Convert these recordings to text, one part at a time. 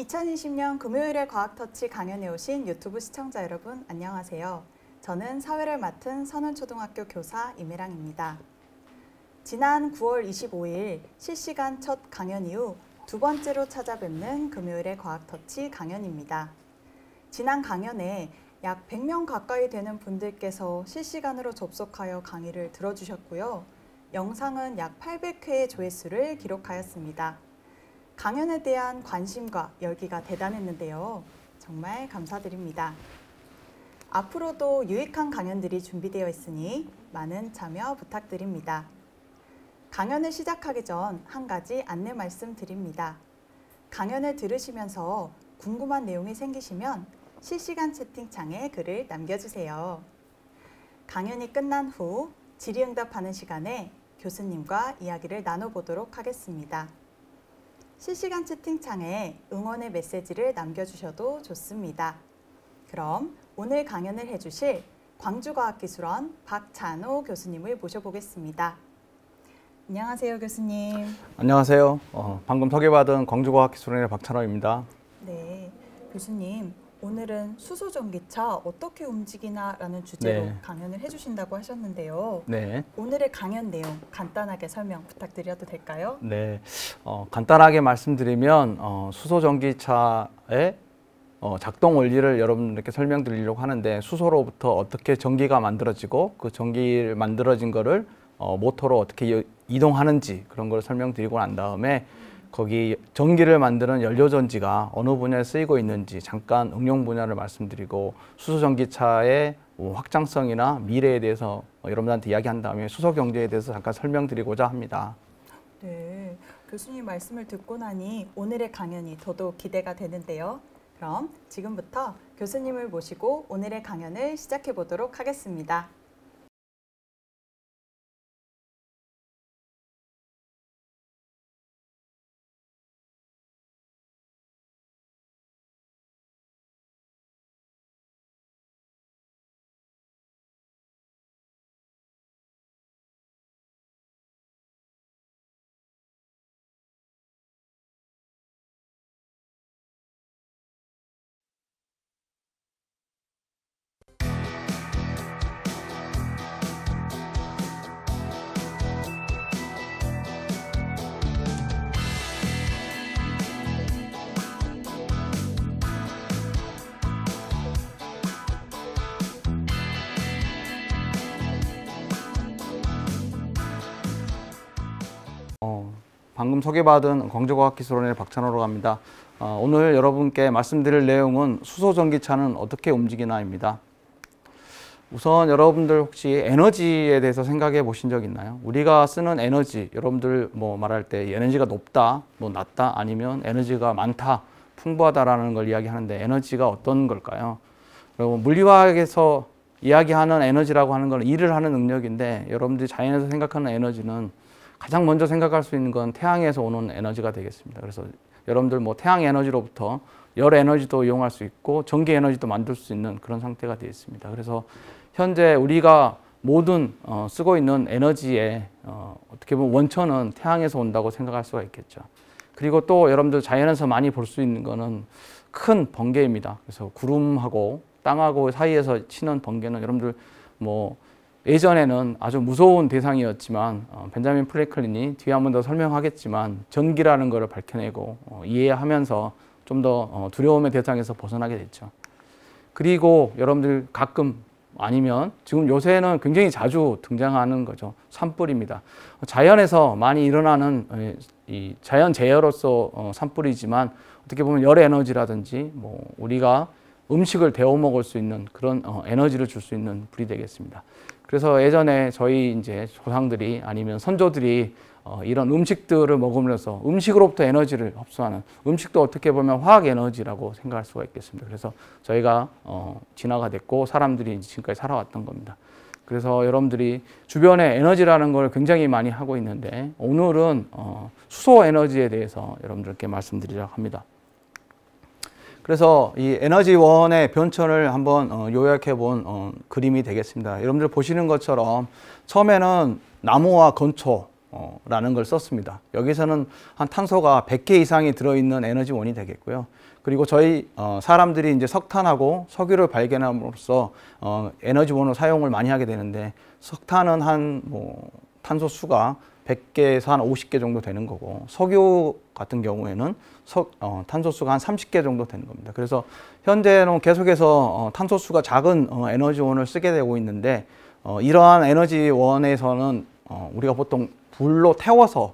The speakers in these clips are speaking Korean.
2020년 금요일에 과학터치 강연에 오신 유튜브 시청자 여러분 안녕하세요. 저는 사회를 맡은 선원초등학교 교사 임혜랑입니다. 지난 9월 25일 실시간 첫 강연 이후 두 번째로 찾아뵙는 금요일의 과학터치 강연입니다. 지난 강연에 약 100명 가까이 되는 분들께서 실시간으로 접속하여 강의를 들어주셨고요. 영상은 약 800회의 조회수를 기록하였습니다. 강연에 대한 관심과 열기가 대단했는데요. 정말 감사드립니다. 앞으로도 유익한 강연들이 준비되어 있으니 많은 참여 부탁드립니다. 강연을 시작하기 전 한 가지 안내 말씀드립니다. 강연을 들으시면서 궁금한 내용이 생기시면 실시간 채팅창에 글을 남겨주세요. 강연이 끝난 후 질의응답하는 시간에 교수님과 이야기를 나눠보도록 하겠습니다. 실시간 채팅창에 응원의 메시지를 남겨주셔도 좋습니다. 그럼 오늘 강연을 해주실 광주과학기술원 박찬호 교수님을 모셔보겠습니다. 안녕하세요, 교수님. 안녕하세요. 방금 소개받은 광주과학기술원의 박찬호입니다. 네, 교수님. 오늘은 수소전기차 어떻게 움직이나 라는 주제로 강연을 해주신다고 하셨는데요. 네. 오늘의 강연 내용 간단하게 설명 부탁드려도 될까요? 네. 간단하게 말씀드리면 수소전기차의 작동 원리를 여러분들께 설명드리려고 하는데, 수소로부터 어떻게 전기가 만들어지고 그 전기를 만들어진 거를 모터로 어떻게 이동하는지 그런 걸 설명드리고 난 다음에 거기 전기를 만드는 연료전지가 어느 분야에 쓰이고 있는지 잠깐 응용 분야를 말씀드리고, 수소전기차의 확장성이나 미래에 대해서 여러분들한테 이야기한 다음에 수소경제에 대해서 잠깐 설명드리고자 합니다. 네, 교수님 말씀을 듣고 나니 오늘의 강연이 더더욱 기대가 되는데요. 그럼 지금부터 교수님을 모시고 오늘의 강연을 시작해 보도록 하겠습니다. 방금 소개받은 광주과학기술원의 박찬호라고 합니다. 오늘 여러분께 말씀드릴 내용은 수소전기차는 어떻게 움직이나입니다. 우선 여러분들 혹시 에너지에 대해서 생각해 보신 적 있나요? 우리가 쓰는 에너지, 여러분들 뭐 말할 때 에너지가 높다, 뭐 낮다, 아니면 에너지가 많다, 풍부하다라는 걸 이야기하는데, 에너지가 어떤 걸까요? 그리고 물리화학에서 이야기하는 에너지라고 하는 건 일을 하는 능력인데, 여러분들이 자연에서 생각하는 에너지는 가장 먼저 생각할 수 있는 건 태양에서 오는 에너지가 되겠습니다. 그래서 여러분들 뭐 태양 에너지로부터 열 에너지도 이용할 수 있고 전기 에너지도 만들 수 있는 그런 상태가 되어 있습니다. 그래서 현재 우리가 모든 쓰고 있는 에너지의 어떻게 보면 원천은 태양에서 온다고 생각할 수가 있겠죠. 그리고 또 여러분들 자연에서 많이 볼 수 있는 거는 큰 번개입니다. 그래서 구름하고 땅하고 사이에서 치는 번개는 여러분들 뭐 예전에는 아주 무서운 대상이었지만 벤자민 프랭클린이 뒤에 한 번 더 설명하겠지만 전기라는 것을 밝혀내고 이해하면서 좀 더 두려움의 대상에서 벗어나게 됐죠. 그리고 여러분들 가끔 아니면 지금 요새는 굉장히 자주 등장하는 거죠. 산불입니다. 자연에서 많이 일어나는 이 자연 재해로서 산불이지만 어떻게 보면 열 에너지라든지 뭐 우리가 음식을 데워 먹을 수 있는 그런 에너지를 줄 수 있는 불이 되겠습니다. 그래서 예전에 저희 이제 조상들이 아니면 선조들이 이런 음식들을 먹으면서 음식으로부터 에너지를 흡수하는, 음식도 어떻게 보면 화학 에너지라고 생각할 수가 있겠습니다. 그래서 저희가 진화가 됐고 사람들이 지금까지 살아왔던 겁니다. 그래서 여러분들이 주변에 에너지라는 걸 굉장히 많이 하고 있는데, 오늘은 수소 에너지에 대해서 여러분들께 말씀드리려고 합니다. 그래서 이 에너지원의 변천을 한번 요약해 본 그림이 되겠습니다. 여러분들 보시는 것처럼 처음에는 나무와 건초라는 걸 썼습니다. 여기서는 한 탄소가 100개 이상이 들어있는 에너지원이 되겠고요. 그리고 저희 사람들이 이제 석탄하고 석유를 발견함으로써 에너지원으로 사용을 많이 하게 되는데, 석탄은 한 탄소 수가 100개에서 한 50개 정도 되는 거고, 석유 같은 경우에는 탄소 수가 한 30개 정도 되는 겁니다. 그래서 현재는 계속해서 탄소 수가 작은 에너지원을 쓰게 되고 있는데, 이러한 에너지원에서는 우리가 보통 불로 태워서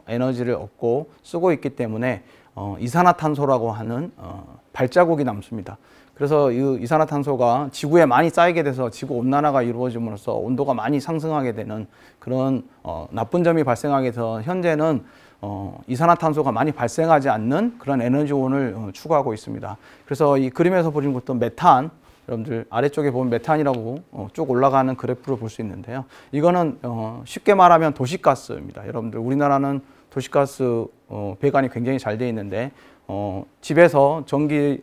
에너지를 얻고 쓰고 있기 때문에 이산화탄소라고 하는 발자국이 남습니다. 그래서 이 이산화탄소가 지구에 많이 쌓이게 돼서 지구 온난화가 이루어짐으로써 온도가 많이 상승하게 되는 그런 나쁜 점이 발생하게 돼서 현재는 이산화탄소가 많이 발생하지 않는 그런 에너지원을 추구하고 있습니다. 그래서 이 그림에서 보시는 것도 메탄, 여러분들 아래쪽에 보면 메탄이라고 쭉 올라가는 그래프를 볼 수 있는데요. 이거는 쉽게 말하면 도시가스입니다. 여러분들 우리나라는 도시가스 배관이 굉장히 잘 되어 있는데, 집에서 전기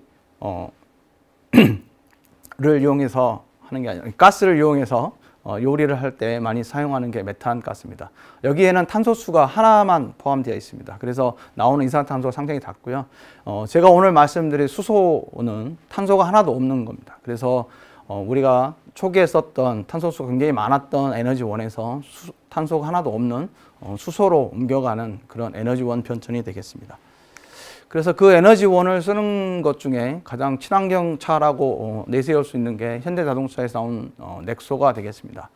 를 이용해서 하는 게 아니라 가스를 이용해서 요리를 할 때 많이 사용하는 게 메탄 가스입니다. 여기에는 탄소수가 하나만 포함되어 있습니다. 그래서 나오는 이산화탄소가 상당히 작고요. 제가 오늘 말씀드릴 수소는 탄소가 하나도 없는 겁니다. 그래서 우리가 초기에 썼던 탄소수가 굉장히 많았던 에너지원에서 탄소가 하나도 없는 수소로 옮겨가는 그런 에너지원 변천이 되겠습니다. 그래서 그 에너지원을 쓰는 것 중에 가장 친환경 차라고 내세울 수 있는 게 현대자동차에서 나온 넥소가 되겠습니다.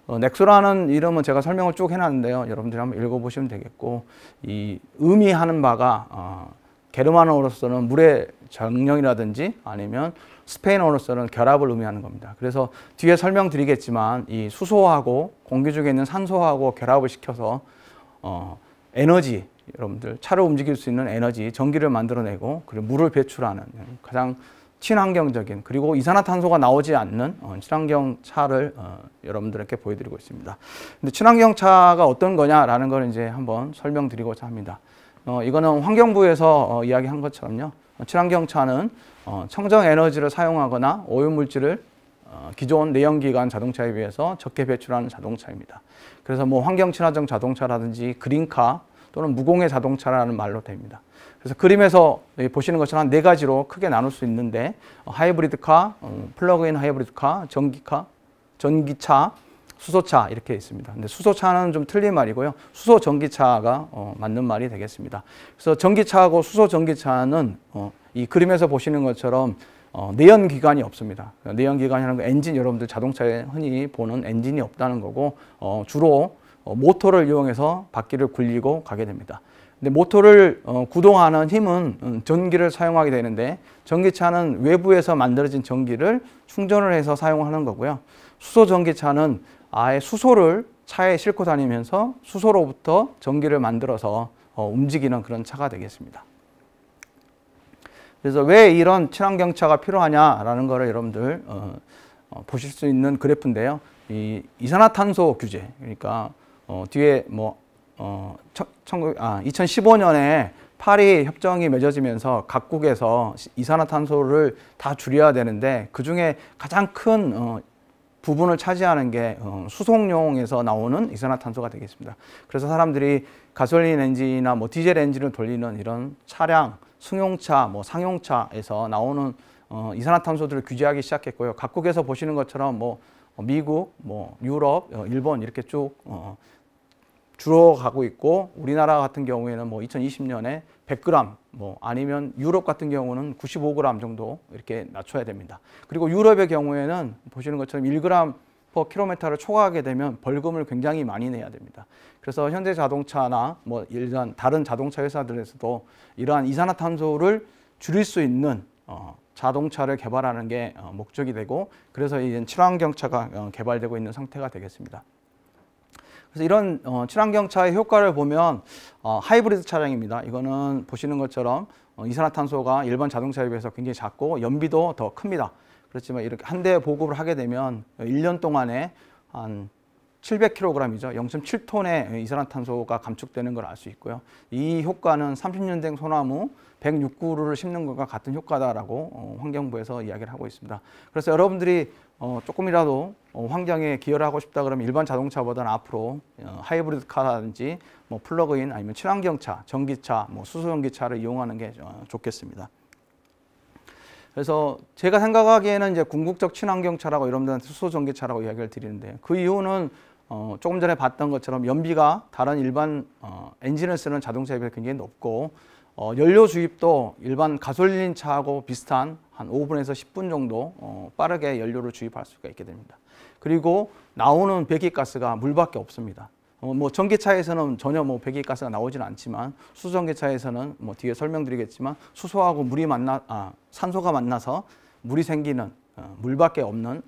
넥소라는 이름은 제가 설명을 쭉 해놨는데요. 여러분들이 한번 읽어보시면 되겠고, 이 의미하는 바가 게르만어로서는 물의 정령이라든지 아니면 스페인어로서는 결합을 의미하는 겁니다. 그래서 뒤에 설명드리겠지만 이 수소하고 공기 중에 있는 산소하고 결합을 시켜서 에너지, 여러분들 차를 움직일 수 있는 에너지, 전기를 만들어내고 그리고 물을 배출하는 가장 친환경적인, 그리고 이산화탄소가 나오지 않는 친환경 차를 여러분들에게 보여드리고 있습니다. 근데 친환경 차가 어떤 거냐라는 걸 이제 한번 설명드리고자 합니다. 이거는 환경부에서 이야기한 것처럼요. 친환경 차는 청정 에너지를 사용하거나 오염물질을 기존 내연기관 자동차에 비해서 적게 배출하는 자동차입니다. 그래서 환경 친화적 자동차라든지 그린카 또는 무공해 자동차라는 말로 됩니다. 그래서 그림에서 보시는 것처럼 네 가지로 크게 나눌 수 있는데, 하이브리드카, 플러그인 하이브리드카, 전기카, 전기차, 수소차 이렇게 있습니다. 근데 수소차는 좀 틀린 말이고요. 수소 전기차가 맞는 말이 되겠습니다. 그래서 전기차하고 수소 전기차는 이 그림에서 보시는 것처럼 내연기관이 없습니다. 내연기관이라는 건 엔진, 여러분들 자동차에 흔히 보는 엔진이 없다는 거고, 주로 모터를 이용해서 바퀴를 굴리고 가게 됩니다. 근데 모터를 구동하는 힘은 전기를 사용하게 되는데, 전기차는 외부에서 만들어진 전기를 충전을 해서 사용하는 거고요. 수소 전기차는 아예 수소를 차에 싣고 다니면서 수소로부터 전기를 만들어서 움직이는 그런 차가 되겠습니다. 그래서 왜 이런 친환경차가 필요하냐라는 거를 여러분들 보실 수 있는 그래프인데요. 이 이산화탄소 규제, 그러니까 뒤에 2015년에 파리 협정이 맺어지면서 각국에서 이산화탄소를 다 줄여야 되는데, 그 중에 가장 큰 부분을 차지하는 게 수송용에서 나오는 이산화탄소가 되겠습니다. 그래서 사람들이 가솔린 엔진이나 디젤 엔진을 돌리는 이런 차량, 승용차, 상용차에서 나오는 이산화탄소들을 규제하기 시작했고요. 각국에서 보시는 것처럼 미국, 유럽, 일본 이렇게 쭉 줄어가고 있고, 우리나라 같은 경우에는 2020년에 100g, 아니면 유럽 같은 경우는 95g 정도 이렇게 낮춰야 됩니다. 그리고 유럽의 경우에는 보시는 것처럼 1g/km를 초과하게 되면 벌금을 굉장히 많이 내야 됩니다. 그래서 현대자동차나 일반 다른 자동차 회사들에서도 이러한 이산화탄소를 줄일 수 있는 자동차를 개발하는 게 목적이 되고, 그래서 이제 친환경차가 개발되고 있는 상태가 되겠습니다. 그래서 이런 친환경차의 효과를 보면 하이브리드 차량입니다. 이거는 보시는 것처럼 이산화탄소가 일반 자동차에 비해서 굉장히 작고 연비도 더 큽니다. 그렇지만 이렇게 한 대 보급을 하게 되면 1년 동안에 한 700kg이죠. 0.7톤의 이산화탄소가 감축되는 걸 알 수 있고요. 이 효과는 30년 된 소나무 106그루를 심는 것과 같은 효과다라고 환경부에서 이야기를 하고 있습니다. 그래서 여러분들이 조금이라도 환경에 기여를 하고 싶다 그러면 일반 자동차보다는 앞으로 하이브리드 카라든지 플러그인 아니면 친환경차, 전기차, 수소전기차를 이용하는 게 좋겠습니다. 그래서 제가 생각하기에는 이제 궁극적 친환경차라고 여러분들한테 수소전기차라고 이야기를 드리는데, 그 이유는 조금 전에 봤던 것처럼 연비가 다른 일반 엔진을 쓰는 자동차에 비해 굉장히 높고, 연료 주입도 일반 가솔린 차하고 비슷한 한 5분에서 10분 정도 빠르게 연료를 주입할 수가 있게 됩니다. 그리고 나오는 배기가스가 물밖에 없습니다. 뭐 전기차에서는 전혀 뭐 배기가스가 나오지는 않지만, 수소전기차에서는 뭐 뒤에 설명드리겠지만 수소하고 산소가 만나서 물이 생기는, 물밖에 없는,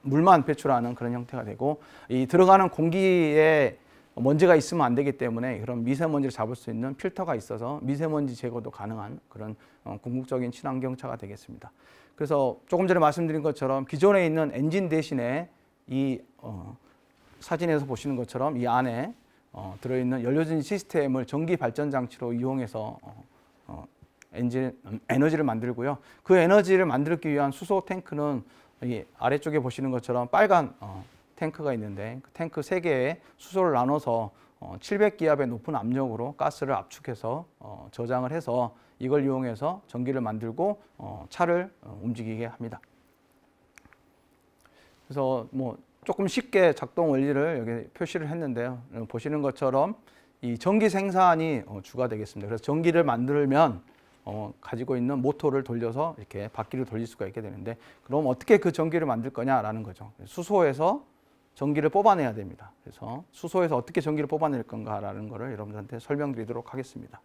물만 배출하는 그런 형태가 되고, 이 들어가는 공기에 먼지가 있으면 안 되기 때문에 그런 미세먼지를 잡을 수 있는 필터가 있어서 미세먼지 제거도 가능한 그런 궁극적인 친환경차가 되겠습니다. 그래서 조금 전에 말씀드린 것처럼 기존에 있는 엔진 대신에 이 사진에서 보시는 것처럼 이 안에 들어있는 연료전지 시스템을 전기 발전 장치로 이용해서 에너지를 만들고요. 그 에너지를 만들기 위한 수소 탱크는 이 아래쪽에 보시는 것처럼 빨간 탱크가 있는데, 그 탱크 3개에 수소를 나눠서 700기압의 높은 압력으로 가스를 압축해서 저장을 해서 이걸 이용해서 전기를 만들고 차를 움직이게 합니다. 그래서 뭐 조금 쉽게 작동 원리를 여기 표시를 했는데요. 보시는 것처럼 이 전기 생산이 주가 되겠습니다. 그래서 전기를 만들면 가지고 있는 모터를 돌려서 이렇게 바퀴를 돌릴 수가 있게 되는데, 그럼 어떻게 그 전기를 만들 거냐라는 거죠. 수소에서 전기를 뽑아내야 됩니다. 그래서 수소에서 어떻게 전기를 뽑아낼 건가라는 거를 여러분들한테 설명드리도록 하겠습니다.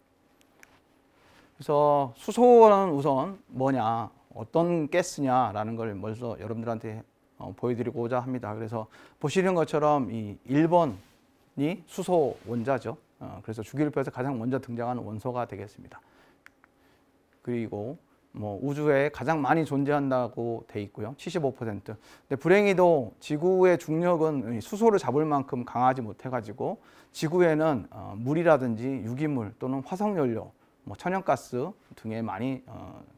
그래서 수소는 우선 뭐냐, 어떤 가스냐라는 걸 먼저 여러분들한테 보여드리고자 합니다. 그래서 보시는 것처럼 이 1번이 수소 원자죠. 그래서 주기율표에서 가장 먼저 등장하는 원소가 되겠습니다. 그리고 뭐 우주에 가장 많이 존재한다고 돼 있고요. 75%. 근데 불행히도 지구의 중력은 수소를 잡을 만큼 강하지 못해 가지고 지구에는 물이라든지 유기물 또는 화석연료, 뭐 천연가스 등에 많이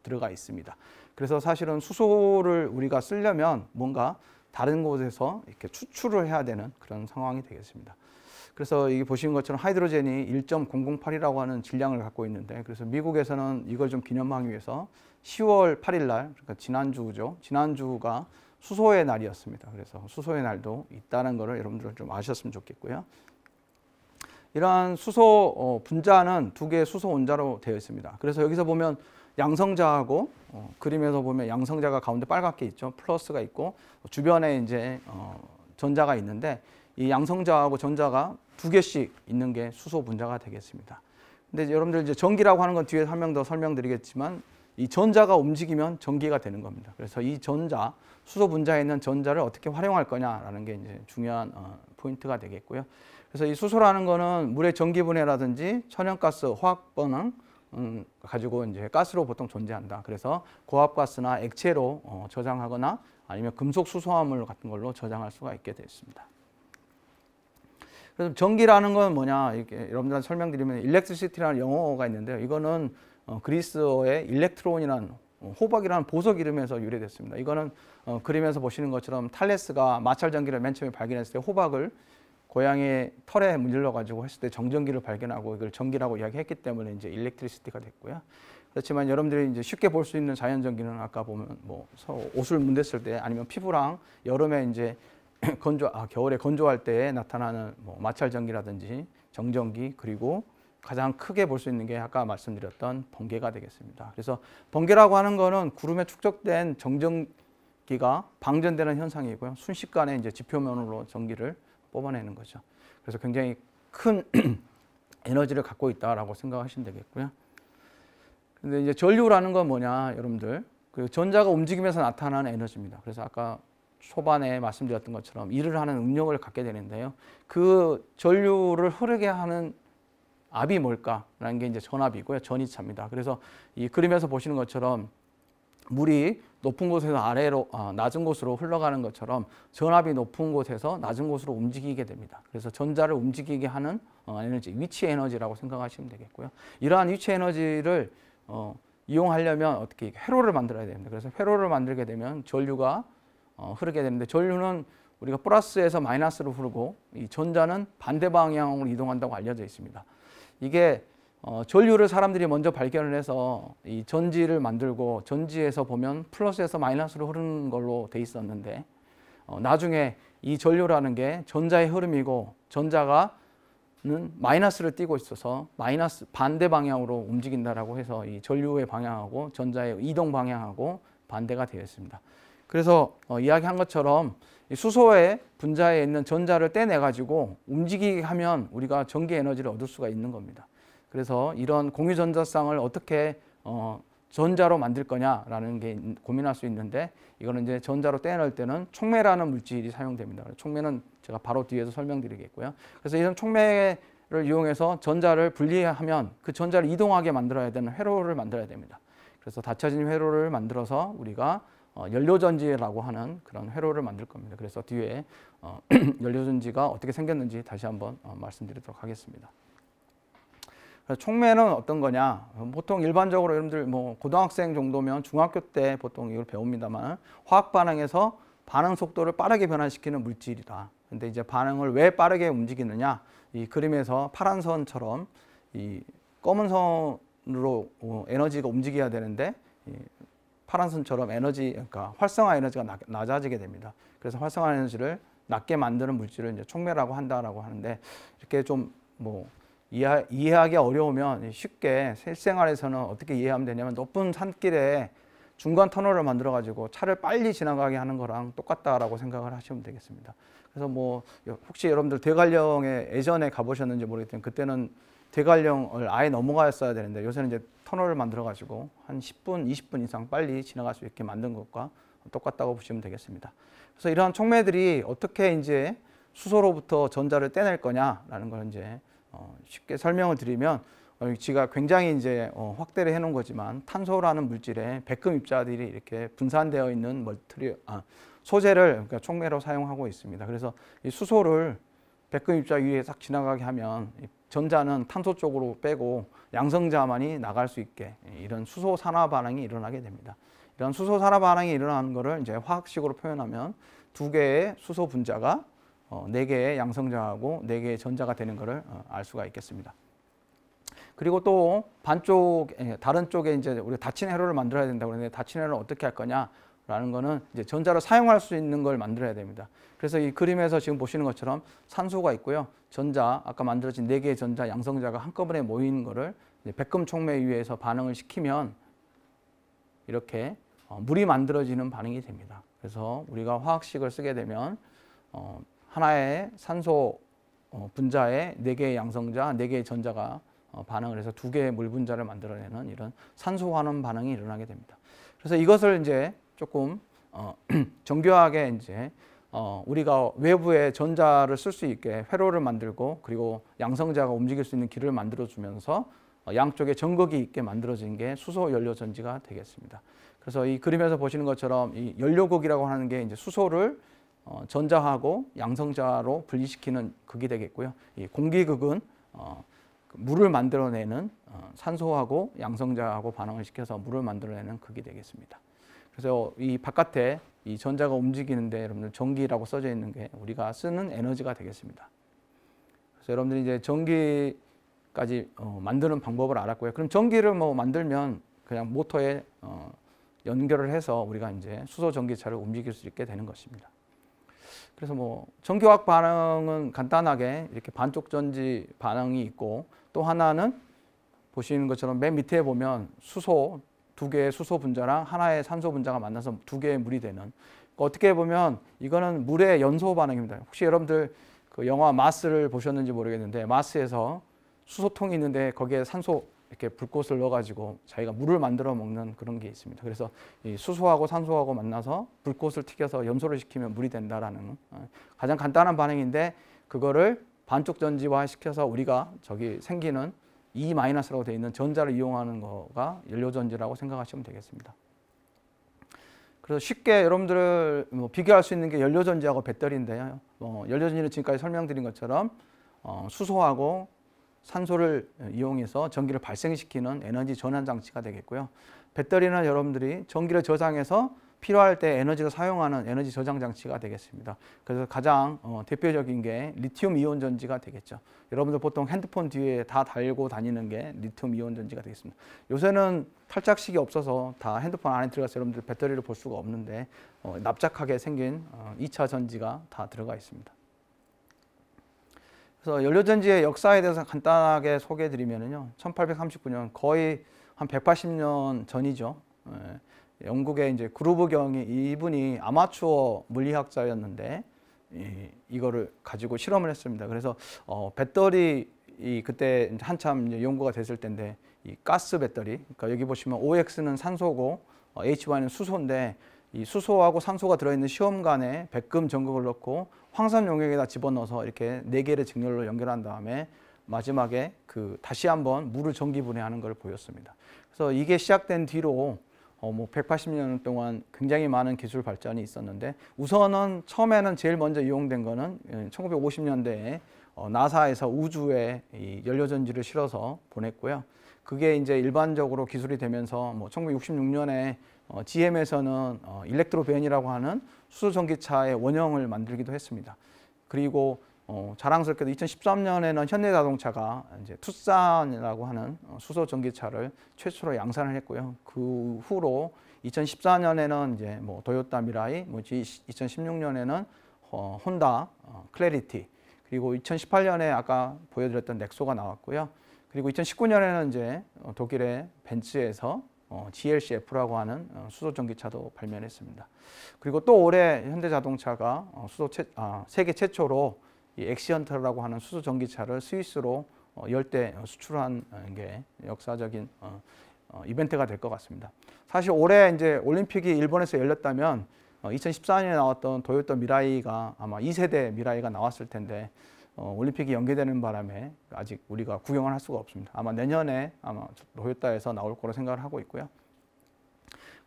들어가 있습니다. 그래서 사실은 수소를 우리가 쓰려면 뭔가 다른 곳에서 이렇게 추출을 해야 되는 그런 상황이 되겠습니다. 그래서 이게 보시는 것처럼 하이드로젠이 1.008이라고 하는 질량을 갖고 있는데, 그래서 미국에서는 이걸 좀 기념하기 위해서 10월 8일 날, 그러니까 지난주죠. 지난주가 수소의 날이었습니다. 그래서 수소의 날도 있다는 것을 여러분들은 좀 아셨으면 좋겠고요. 이러한 수소 분자는 2개의 수소 원자로 되어 있습니다. 그래서 여기서 보면 양성자하고 그림에서 보면 양성자가 가운데 빨갛게 있죠. 플러스가 있고 주변에 이제 전자가 있는데, 이 양성자하고 전자가 2개씩 있는 게 수소 분자가 되겠습니다. 근데 여러분들 이제 전기라고 하는 건 뒤에 한 명 더 설명드리겠지만, 이 전자가 움직이면 전기가 되는 겁니다. 그래서 이 전자, 수소 분자에 있는 전자를 어떻게 활용할 거냐라는 게 이제 중요한 포인트가 되겠고요. 그래서 이 수소라는 거는 물의 전기분해라든지 천연가스, 화학번응 가지고 이제 가스로 보통 존재한다. 그래서 고압가스나 액체로 저장하거나 아니면 금속 수소화물 같은 걸로 저장할 수가 있게 되어 있습니다. 그래서 전기라는 건 뭐냐, 이렇게 여러분들한테 설명드리면 일렉트리시티라는 영어가 있는데요. 이거는 그리스어의 일렉트론이라는 호박이라는 보석 이름에서 유래됐습니다. 이거는 그림에서 보시는 것처럼 탈레스가 마찰 전기를 맨 처음에 발견했을 때 호박을 고양이의 털에 문질러 가지고 했을 때 정전기를 발견하고 이걸 전기라고 이야기했기 때문에 이제 일렉트리시티가 됐고요. 그렇지만 여러분들이 이제 쉽게 볼 수 있는 자연 전기는 아까 보면 뭐 옷을 문댔을 때, 아니면 피부랑 여름에 이제 겨울에 건조할 때 나타나는 뭐 마찰 전기라든지 정전기, 그리고 가장 크게 볼 수 있는 게 아까 말씀드렸던 번개가 되겠습니다. 그래서 번개라고 하는 거는 구름에 축적된 정전기가 방전되는 현상이고요. 순식간에 이제 지표면으로 전기를 뽑아내는 거죠. 그래서 굉장히 큰 에너지를 갖고 있다라고 생각하시면 되겠고요. 근데 이제 전류라는 건 뭐냐, 여러분들, 그 전자가 움직이면서 나타나는 에너지입니다. 그래서 아까 초반에 말씀드렸던 것처럼 일을 하는 응력을 갖게 되는데요. 그 전류를 흐르게 하는 압이 뭘까라는 게 이제 전압이고요. 전이차입니다. 그래서 이 그림에서 보시는 것처럼 물이 높은 곳에서 아래로 낮은 곳으로 흘러가는 것처럼 전압이 높은 곳에서 낮은 곳으로 움직이게 됩니다. 그래서 전자를 움직이게 하는 에너지, 위치 에너지라고 생각하시면 되겠고요. 이러한 위치 에너지를 이용하려면 어떻게 회로를 만들어야 됩니다. 그래서 회로를 만들게 되면 전류가 흐르게 되는데, 전류는 우리가 플러스에서 마이너스로 흐르고 이 전자는 반대 방향으로 이동한다고 알려져 있습니다. 이게 전류를 사람들이 먼저 발견을 해서 이 전지를 만들고 전지에서 보면 플러스에서 마이너스로 흐르는 걸로 돼 있었는데 나중에 이 전류라는 게 전자의 흐름이고 전자가 는 마이너스를 띠고 있어서 마이너스 반대 방향으로 움직인다라고 해서 이 전류의 방향하고 전자의 이동 방향하고 반대가 되어 있습니다. 그래서 이야기한 것처럼 이 수소의 분자에 있는 전자를 떼내 가지고 움직이게 하면 우리가 전기 에너지를 얻을 수가 있는 겁니다. 그래서 이런 공유 전자쌍을 어떻게 전자로 만들 거냐라는 게 고민할 수 있는데, 이거는 이제 전자로 떼낼 때는 촉매라는 물질이 사용됩니다. 촉매는 제가 바로 뒤에서 설명드리겠고요. 그래서 이런 촉매를 이용해서 전자를 분리하면 그 전자를 이동하게 만들어야 되는 회로를 만들어야 됩니다. 그래서 닫혀진 회로를 만들어서 우리가 연료전지라고 하는 그런 회로를 만들 겁니다. 그래서 뒤에 연료전지가 어떻게 생겼는지 다시 한번 말씀드리도록 하겠습니다. 촉매는 어떤 거냐? 보통 일반적으로 여러분들 뭐 고등학생 정도면 중학교 때 보통 이걸 배웁니다만, 화학 반응에서 반응 속도를 빠르게 변화시키는 물질이다. 근데 이제 반응을 왜 빠르게 움직이느냐? 이 그림에서 파란 선처럼 이 검은 선으로 에너지가 움직여야 되는데, 이 파란 선처럼 그러니까 활성화 에너지가 낮아지게 됩니다. 그래서 활성화 에너지를 낮게 만드는 물질을 이제 촉매라고 한다라고 하는데, 이렇게 좀 뭐 이해하기 어려우면 쉽게 실생활에서는 어떻게 이해하면 되냐면, 높은 산길에 중간 터널을 만들어 가지고 차를 빨리 지나가게 하는 거랑 똑같다라고 생각을 하시면 되겠습니다. 그래서 뭐 혹시 여러분들 대관령에 예전에 가보셨는지 모르겠지만, 그때는 대관령을 아예 넘어갔어야 되는데 요새는 이제 터널을 만들어 가지고 한 10분, 20분 이상 빨리 지나갈 수 있게 만든 것과 똑같다고 보시면 되겠습니다. 그래서 이러한 촉매들이 어떻게 이제 수소로부터 전자를 떼낼 거냐라는 걸 이제 쉽게 설명을 드리면, 지가 굉장히 이제 확대를 해놓은 거지만, 탄소라는 물질에 백금 입자들이 이렇게 분산되어 있는 소재를 그러니까 촉매로 사용하고 있습니다. 그래서 이 수소를 백금 입자 위에 싹 지나가게 하면 전자는 탄소 쪽으로 빼고 양성자만이 나갈 수 있게 이런 수소 산화 반응이 일어나게 됩니다. 이런 수소 산화 반응이 일어나는 것을 이제 화학식으로 표현하면 두 개의 수소 분자가 4개의 양성자하고 4개의 전자가 되는 것을 알 수가 있겠습니다. 그리고 또 다른 쪽에 이제 우리가 닫힌 회로를 만들어야 된다고 그러는데, 닫힌 회로를 어떻게 할 거냐라는 거는 이제 전자를 사용할 수 있는 걸 만들어야 됩니다. 그래서 이 그림에서 지금 보시는 것처럼 산소가 있고요. 아까 만들어진 4개의 전자 양성자가 한꺼번에 모이는 거를 이제 백금 촉매 위에서 반응을 시키면 이렇게 물이 만들어지는 반응이 됩니다. 그래서 우리가 화학식을 쓰게 되면 하나의 산소 분자에 4개의 양성자, 4개의 전자가 반응을 해서 2개의 물 분자를 만들어내는 이런 산소 환원 반응이 일어나게 됩니다. 그래서 이것을 이제 조금 정교하게 이제 우리가 외부에 전자를 쓸 수 있게 회로를 만들고, 그리고 양성자가 움직일 수 있는 길을 만들어 주면서 양쪽에 전극이 있게 만들어진 게 수소 연료 전지가 되겠습니다. 그래서 이 그림에서 보시는 것처럼 이 연료극이라고 하는 게 이제 수소를 전자하고 양성자로 분리시키는 극이 되겠고요. 이 공기극은 물을 만들어내는 산소하고 양성자하고 반응을 시켜서 물을 만들어내는 극이 되겠습니다. 그래서 이 바깥에 이 전자가 움직이는데 여러분들 전기라고 써져 있는 게 우리가 쓰는 에너지가 되겠습니다. 그래서 여러분들이 이제 전기까지 만드는 방법을 알았고요. 그럼 전기를 뭐 만들면 그냥 모터에 연결을 해서 우리가 이제 수소 전기차를 움직일 수 있게 되는 것입니다. 그래서 뭐 전기화학 반응은 간단하게 이렇게 반쪽 전지 반응이 있고, 또 하나는 보시는 것처럼 맨 밑에 보면 2개의 수소 분자랑 하나의 산소 분자가 만나서 2개의 물이 되는, 어떻게 보면 이거는 물의 연소 반응입니다. 혹시 여러분들 그 영화 마스를 보셨는지 모르겠는데, 마스에서 수소통이 있는데 거기에 산소 이렇게 불꽃을 넣어가지고 자기가 물을 만들어 먹는 그런 게 있습니다. 그래서 이 수소하고 산소하고 만나서 불꽃을 튀겨서 염소를 시키면 물이 된다라는 가장 간단한 반응인데, 그거를 반쪽 전지화 시켜서 우리가 저기 생기는 E-라고 되어 있는 전자를 이용하는 거가 연료전지라고 생각하시면 되겠습니다. 그래서 쉽게 여러분들 비교할 수 있는 게 연료전지하고 배터리인데요. 연료전지는 지금까지 설명드린 것처럼 수소하고 산소를 이용해서 전기를 발생시키는 에너지 전환 장치가 되겠고요. 배터리는 여러분들이 전기를 저장해서 필요할 때 에너지를 사용하는 에너지 저장 장치가 되겠습니다. 그래서 가장 대표적인 게 리튬 이온 전지가 되겠죠. 여러분들 보통 핸드폰 뒤에 다 달고 다니는 게 리튬 이온 전지가 되겠습니다. 요새는 탈착식이 없어서 다 핸드폰 안에 들어가서 여러분들 배터리를 볼 수가 없는데 납작하게 생긴 2차 전지가 다 들어가 있습니다. 그래서 연료전지의 역사에 대해서 간단하게 소개해 드리면요. 1839년 거의 한 180년 전이죠. 영국의 이제 그루브 경이 이분이 아마추어 물리학자였는데 이거를 가지고 실험을 했습니다. 그래서 배터리 그때 한참 연구가 됐을 때인데 이 가스 배터리, 그러니까 여기 보시면 OX는 산소고 HY는 수소인데 이 수소하고 산소가 들어있는 시험관에 백금 전극을 넣고 황산 용액에다 집어넣어서 이렇게 4개의 직렬로 연결한 다음에 마지막에 다시 한번 물을 전기 분해하는 걸 보였습니다. 그래서 이게 시작된 뒤로 180년 동안 굉장히 많은 기술 발전이 있었는데 우선은 처음에는 제일 먼저 이용된 거는 1950년대에 나사에서 우주에 이 연료전지를 실어서 보냈고요. 그게 이제 일반적으로 기술이 되면서 1966년에 GM에서는 일렉트로벤이라고 하는 수소 전기차의 원형을 만들기도 했습니다. 그리고 자랑스럽게도 2013년에는 현대자동차가 이제 투싼이라고 하는 수소 전기차를 최초로 양산을 했고요. 그 후로 2014년에는 이제 도요타 미라이, 2016년에는 혼다 클래리티, 그리고 2018년에 아까 보여드렸던 넥소가 나왔고요. 그리고 2019년에는 이제 독일의 벤츠에서 GLCF라고 하는 수소 전기차도 발매했습니다. 그리고 또 올해 현대자동차가 세계 최초로 이 엑시언트라고 하는 수소 전기차를 스위스로 열대 수출한 게 역사적인 이벤트가 될 것 같습니다. 사실 올해 이제 올림픽이 일본에서 열렸다면 2014년에 나왔던 도요타 미라이가 아마 2세대 미라이가 나왔을 텐데 올림픽이 연기되는 바람에 아직 우리가 구경을 할 수가 없습니다. 아마 내년에 아마 도요타에서 나올 거로 생각을 하고 있고요.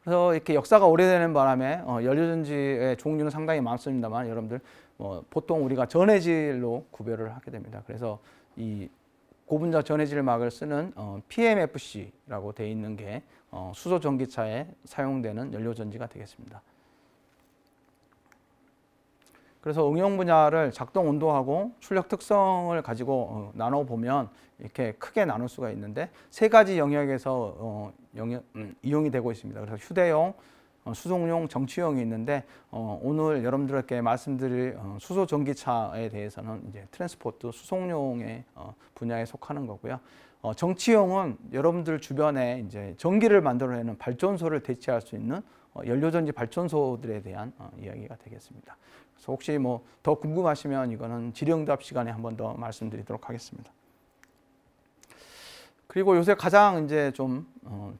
그래서 이렇게 역사가 오래되는 바람에 연료전지의 종류는 상당히 많습니다만 여러분들 보통 우리가 전해질로 구별을 하게 됩니다. 그래서 이 고분자 전해질막을 쓰는 PMFC라고 되어 있는 게 수소 전기차에 사용되는 연료전지가 되겠습니다. 그래서 응용 분야를 작동 온도하고 출력 특성을 가지고 나눠보면 이렇게 크게 나눌 수가 있는데 3가지 영역에서 이용이 되고 있습니다. 그래서 휴대용, 수송용, 정치용이 있는데 오늘 여러분들께 말씀드릴 수소 전기차에 대해서는 이제 트랜스포트, 수송용의 분야에 속하는 거고요. 정치용은 여러분들 주변에 이제 전기를 만들어내는 발전소를 대체할 수 있는 연료전지 발전소들에 대한 이야기가 되겠습니다. 그래서 혹시 더 궁금하시면 이거는 질의응답 시간에 한 번 더 말씀드리도록 하겠습니다. 그리고 요새 가장 이제 좀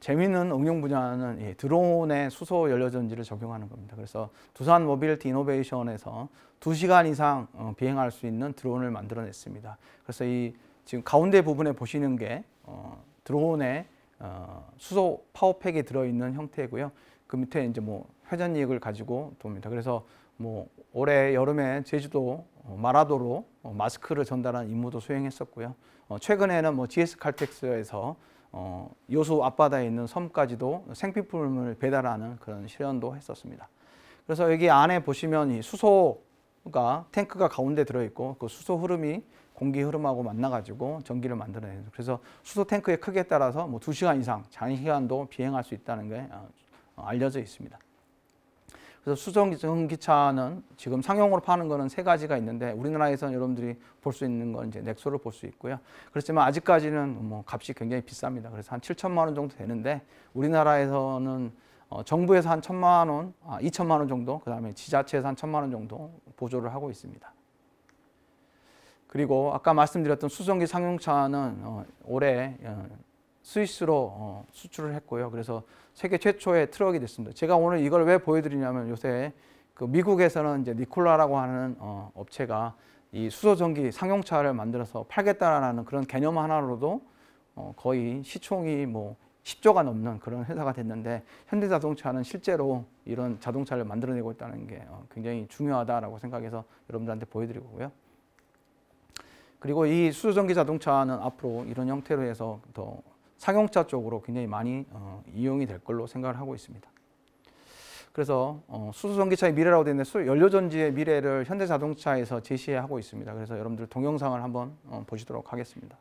재미있는 응용 분야는 드론에 수소 연료전지를 적용하는 겁니다. 그래서 두산 모빌리티 이노베이션에서 2시간 이상 비행할 수 있는 드론을 만들어냈습니다. 그래서 이 지금 가운데 부분에 보시는 게 드론에 수소 파워팩이 들어있는 형태고요. 그 밑에 이제 회전익을 가지고 돕니다. 그래서 올해 여름에 제주도 마라도로 마스크를 전달한 임무도 수행했었고요. 최근에는 GS 칼텍스에서 여수 앞바다에 있는 섬까지도 생필품을 배달하는 그런 실현도 했었습니다. 그래서 여기 안에 보시면 이 수소가 탱크가 가운데 들어있고 그 수소 흐름이 공기 흐름하고 만나가지고 전기를 만들어내는, 그래서 수소 탱크의 크기에 따라서 2시간 이상 장시간도 비행할 수 있다는 게 알려져 있습니다. 그래서 수소 전기차는 지금 상용으로 파는 거는 3가지가 있는데 우리나라에서는 여러분들이 볼 수 있는 건 이제 넥소를 볼 수 있고요. 그렇지만 아직까지는 값이 굉장히 비쌉니다. 그래서 한 7천만 원 정도 되는데 우리나라에서는 정부에서 한 1천만 원, 2천만 원 정도, 그 다음에 지자체에서 한 1천만 원 정도 보조를 하고 있습니다. 그리고 아까 말씀드렸던 수소전기 상용차는 올해 스위스로 수출을 했고요. 그래서 세계 최초의 트럭이 됐습니다. 제가 오늘 이걸 왜 보여드리냐면 요새 미국에서는 이제 니콜라라고 하는 업체가 이 수소전기 상용차를 만들어서 팔겠다라는 그런 개념 하나로도 거의 시총이 10조가 넘는 그런 회사가 됐는데 현대자동차는 실제로 이런 자동차를 만들어내고 있다는 게 굉장히 중요하다라고 생각해서 여러분들한테 보여드리고요. 그리고 이 수소전기 자동차는 앞으로 이런 형태로 해서 더 상용차 쪽으로 굉장히 많이 이용이 될 걸로 생각을 하고 있습니다. 그래서 수소전기차의 미래라고 되어 있는데 연료전지의 미래를 현대자동차에서 제시하고 있습니다. 그래서 여러분들 동영상을 한번 보시도록 하겠습니다.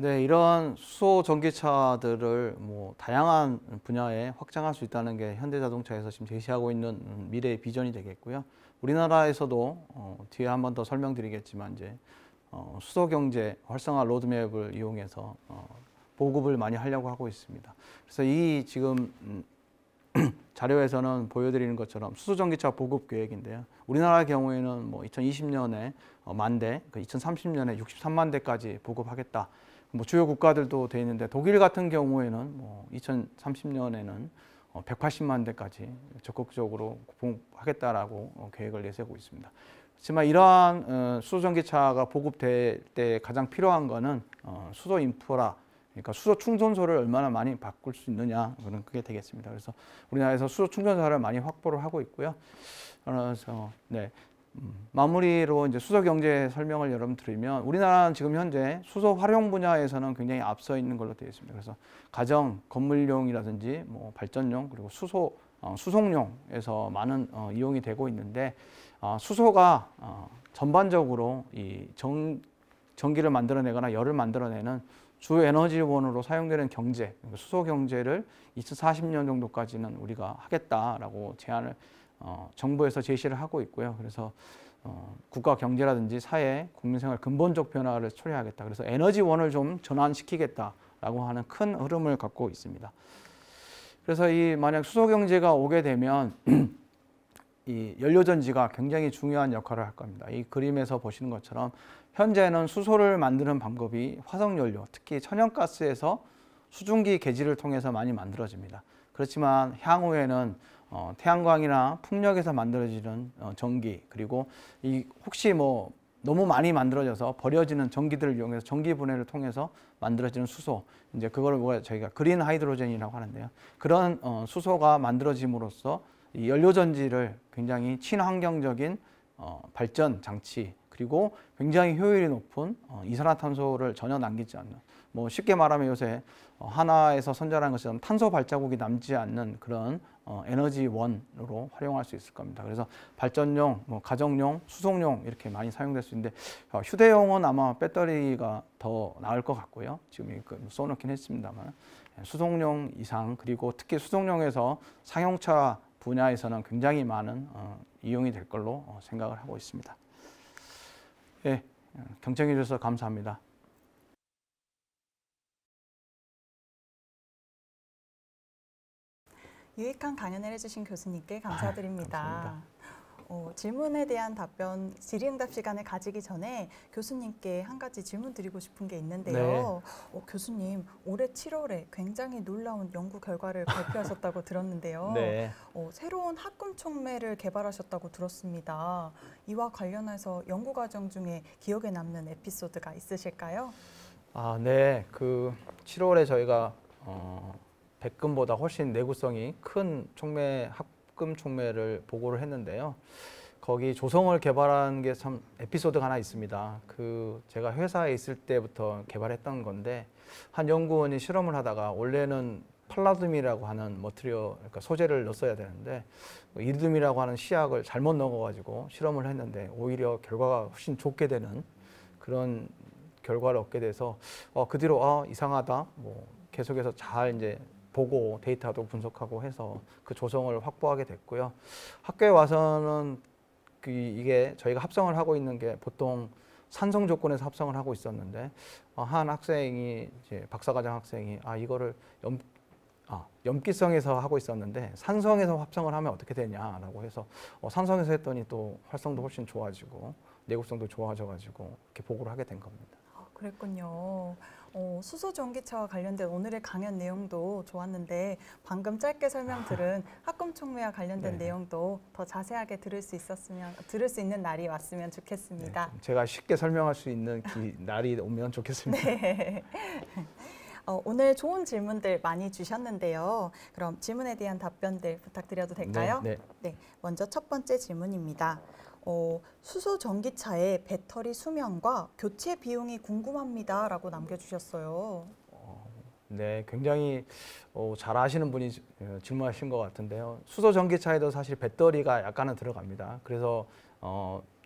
네, 이런 수소 전기차들을 뭐 다양한 분야에 확장할 수 있다는 게 현대자동차에서 지금 제시하고 있는 미래의 비전이 되겠고요. 우리나라에서도 뒤에 한 번 더 설명드리겠지만 이제 수소 경제 활성화 로드맵을 이용해서 보급을 많이 하려고 하고 있습니다. 그래서 이 지금 자료에서는 보여드리는 것처럼 수소전기차 보급 계획인데요. 우리나라의 경우에는 뭐 2020년에 만 대, 2030년에 63만 대까지 보급하겠다. 뭐 주요 국가들도 돼 있는데 독일 같은 경우에는 뭐 2030년에는 180만 대까지 적극적으로 보급하겠다라고 계획을 내세우고 있습니다. 하지만 이러한 수소전기차가 보급될 때 가장 필요한 거는 수소 인프라, 그러니까 수소 충전소를 얼마나 많이 바꿀 수 있느냐, 그게 되겠습니다. 그래서 우리나라에서 수소 충전소를 많이 확보를 하고 있고요. 그래서 네. 마무리로 이제 수소 경제 설명을 여러분 드리면 우리나라는 지금 현재 수소 활용 분야에서는 굉장히 앞서 있는 걸로 되어 있습니다. 그래서 가정, 건물용이라든지 뭐 발전용 그리고 수송용에서 많은 이용이 되고 있는데 수소가 전반적으로 이 전기를 만들어내거나 열을 만들어내는 주 에너지원으로 사용되는 경제, 수소 경제를 2040년 정도까지는 우리가 하겠다라고 제안을 정부에서 제시를 하고 있고요. 그래서 국가 경제라든지 사회, 국민생활 근본적 변화를 초래하겠다. 그래서 에너지원을 좀 전환시키겠다라고 하는 큰 흐름을 갖고 있습니다. 그래서 이 만약 수소 경제가 오게 되면 이 연료전지가 굉장히 중요한 역할을 할 겁니다. 이 그림에서 보시는 것처럼 현재는 수소를 만드는 방법이 화석연료, 특히 천연가스에서 수증기 개지를 통해서 많이 만들어집니다. 그렇지만 향후에는 태양광이나 풍력에서 만들어지는 전기, 그리고 이 혹시 뭐 너무 많이 만들어져서 버려지는 전기들을 이용해서 전기 분해를 통해서 만들어지는 수소, 이제 그걸 저희가 그린 하이드로젠이라고 하는데요. 그런 수소가 만들어짐으로써 이 연료 전지를 굉장히 친환경적인 발전 장치, 그리고 굉장히 효율이 높은 이산화탄소를 전혀 남기지 않는, 뭐 쉽게 말하면 요새 한화에서 선전한 것처럼 탄소 발자국이 남지 않는 그런 에너지원으로 활용할 수 있을 겁니다. 그래서 발전용, 뭐 가정용, 수송용 이렇게 많이 사용될 수 있는데 휴대용은 아마 배터리가 더 나을 것 같고요. 지금 써놓긴 했습니다만 수송용 이상, 그리고 특히 수송용에서 상용차 분야에서는 굉장히 많은 이용이 될 걸로 생각을 하고 있습니다. 예, 경청해 주셔서 감사합니다. 유익한 강연을 해주신 교수님께 감사드립니다. 감사합니다. 질문에 대한 답변, 질의응답 시간을 가지기 전에 교수님께 한 가지 질문 드리고 싶은 게 있는데요. 네. 교수님, 올해 7월에 굉장히 놀라운 연구 결과를 발표하셨다고 들었는데요. 네. 새로운 합금 촉매를 개발하셨다고 들었습니다. 이와 관련해서 연구 과정 중에 기억에 남는 에피소드가 있으실까요? 아, 네. 7월에 저희가 백금보다 훨씬 내구성이 큰 합금 촉매를 보고를 했는데요. 거기 조성을 개발한 게 참 에피소드가 하나 있습니다. 제가 회사에 있을 때부터 개발했던 건데, 한 연구원이 실험을 하다가 원래는 팔라듐이라고 하는 머티리얼, 그러니까 소재를 넣었어야 되는데 이르듐이라고 하는 시약을 잘못 넣어가지고 실험을 했는데 오히려 결과가 훨씬 좋게 되는 그런 결과를 얻게 돼서 그 뒤로 이상하다, 뭐 계속해서 잘 이제 보고 데이터도 분석하고 해서 그 조성을 확보하게 됐고요. 학교에 와서는 이게 저희가 합성을 하고 있는 게 보통 산성 조건에서 합성을 하고 있었는데 한 학생이 이제 박사과정 학생이 이거를 염기성에서 하고 있었는데 산성에서 합성을 하면 어떻게 되냐라고 해서 산성에서 했더니 또 활성도 훨씬 좋아지고 내구성도 좋아져가지고 이렇게 보고를 하게 된 겁니다. 그랬군요. 수소 전기차와 관련된 오늘의 강연 내용도 좋았는데 방금 짧게 설명 들은 합금 촉매와 관련된 내용도 더 자세하게 들을 수 있는 날이 왔으면 좋겠습니다. 네, 제가 쉽게 설명할 수 있는 날이 오면 좋겠습니다. 네. 오늘 좋은 질문들 많이 주셨는데요. 그럼 질문에 대한 답변들 부탁드려도 될까요? 네. 먼저 첫 번째 질문입니다. 수소 전기차의 배터리 수명과 교체 비용이 궁금합니다 라고 남겨주셨어요. 네, 굉장히 잘 아시는 분이 질문하신 것 같은데요. 수소 전기차에도 사실 배터리가 약간은 들어갑니다. 그래서